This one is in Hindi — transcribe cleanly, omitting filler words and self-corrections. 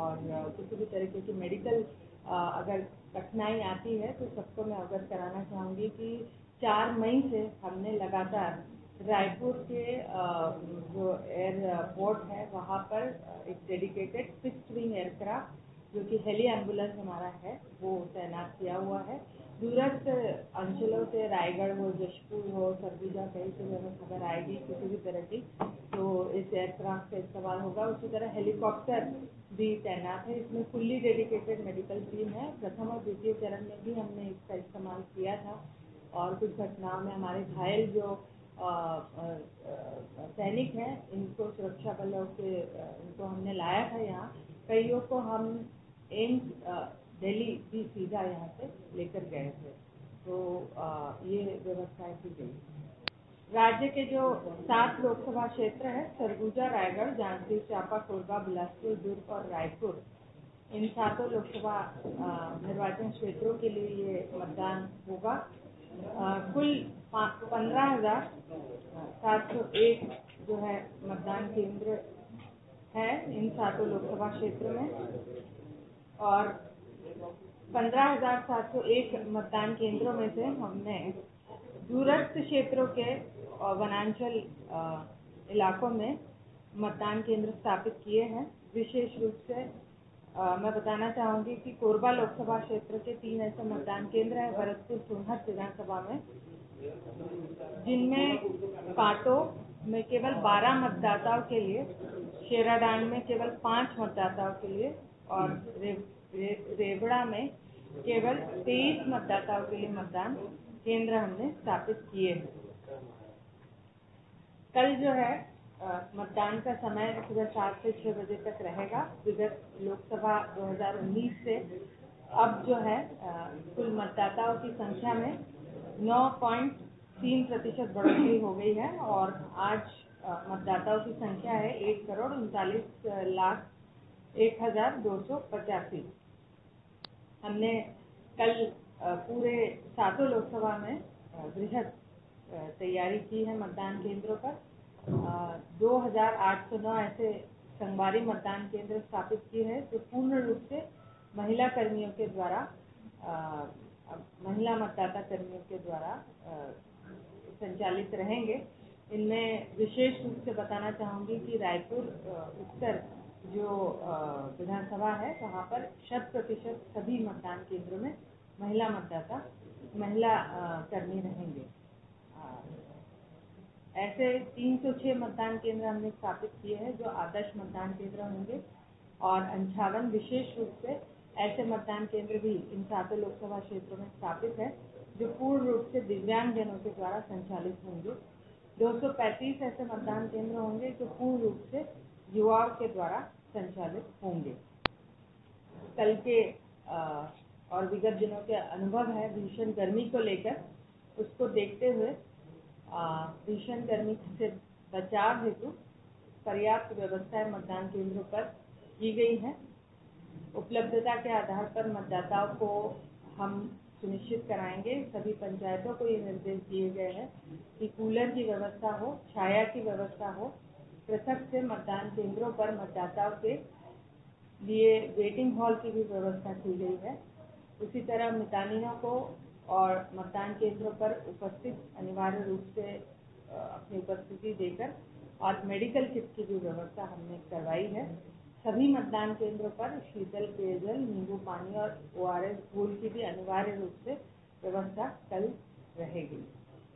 और किसी भी तरीके की मेडिकल अगर कठिनाई आती है तो सबको मैं अवगत कराना चाहूँगी कि 4 मई से हमने लगातार रायपुर के जो एयरपोर्ट है वहाँ पर एक डेडिकेटेड फिक्स्ड विंग एयरक्राफ्ट जो कि हेली एम्बुलेंस हमारा है वो तैनात किया हुआ है। दूरस्थ अंचलों से रायगढ़ हो, जशपुर हो, सरगुजा कहीं से भी हमें खबर आएगी किसी भी तरह की तो इस एयरक्राफ्ट का इस्तेमाल होगा। उसी तरह हेलीकॉप्टर भी तैनात है। इसमें फुल्ली डेडिकेटेड मेडिकल टीम है। प्रथम और द्वितीय चरण में भी हमने इसका इस्तेमाल किया था और कुछ घटनाओं में हमारे घायल जो सैनिक हैं इनको सुरक्षा बलों के इनको हमने लाया था यहाँ। कईयों को हम एम्स दिल्ली भी सीधा यहाँ से लेकर गए थे। तो ये व्यवस्थाएं की गई। राज्य के जो 7 लोकसभा क्षेत्र है सरगुजा, रायगढ़, जांजगीर चांपा, कोरबा, बिलासपुर, दुर्ग और रायपुर, इन 7 लोकसभा निर्वाचन क्षेत्रों के लिए ये मतदान होगा। कुल 15,701 जो है मतदान केंद्र है इन 7 लोकसभा क्षेत्र में और 15,701 मतदान केंद्रों में से हमने दूरस्थ क्षेत्रों के वनांचल इलाकों में मतदान केंद्र स्थापित किए हैं। विशेष रूप से मैं बताना चाहूँगी कि कोरबा लोकसभा क्षेत्र के 3 ऐसे मतदान केंद्र हैं भरतपुर सोनहत विधानसभा में, जिनमें कांटो में केवल 12 मतदाताओं के लिए, शेराडांड में केवल 5 मतदाताओं के लिए और रेवड़ा में केवल 23 मतदाताओं के लिए मतदान केंद्र हमने स्थापित किए हैं। कल जो है मतदान का समय सुबह 7 से 6 बजे तक रहेगा। विगत लोकसभा 2019 से अब जो है कुल मतदाताओं की संख्या में 9.3% बढ़ोतरी हो गई है और आज मतदाताओं की संख्या है 1,39,01,285। हमने कल पूरे 7 लोकसभा में बृहद तैयारी की है मतदान केंद्रों पर। 2,809 ऐसे संगवारी मतदान केंद्र स्थापित किए हैं जो पूर्ण रूप से महिला मतदाता कर्मियों के द्वारा संचालित रहेंगे। इनमें विशेष रूप से बताना चाहूँगी कि रायपुर उत्तर जो विधानसभा है वहाँ पर 100% सभी मतदान केंद्रों में महिला कर्मी रहेंगे। ऐसे 306 मतदान केंद्र हमने स्थापित किए हैं जो आदर्श मतदान केंद्र होंगे और 58 विशेष रूप से ऐसे मतदान केंद्र भी इन 7 लोकसभा क्षेत्रों में स्थापित है जो पूर्ण रूप से दिव्यांगजनों के द्वारा संचालित होंगे। 235 ऐसे मतदान केंद्र होंगे जो पूर्ण रूप से युवाओं के द्वारा संचालित होंगे। कल के और विगत दिनों के अनुभव है भीषण गर्मी को लेकर, उसको देखते हुए भीषण गर्मी से बचाव हेतु पर्याप्त व्यवस्थाएं मतदान केंद्रों पर की गई है। उपलब्धता के आधार पर मतदाताओं को हम सुनिश्चित कराएंगे। सभी पंचायतों को ये निर्देश दिए गए हैं कि कूलर की व्यवस्था हो, छाया की व्यवस्था हो। पृथक से मतदान केंद्रों पर मतदाताओं के लिए वेटिंग हॉल की भी व्यवस्था की गई है। उसी तरह मितानिनों को और मतदान केंद्रों पर उपस्थित अनिवार्य रूप से अपनी उपस्थिति देकर और मेडिकल किट की भी व्यवस्था हमने करवाई है। सभी मतदान केंद्रों पर शीतल पेयजल, नींबू पानी और ORS घोल की भी अनिवार्य रूप से व्यवस्था कल रहेगी।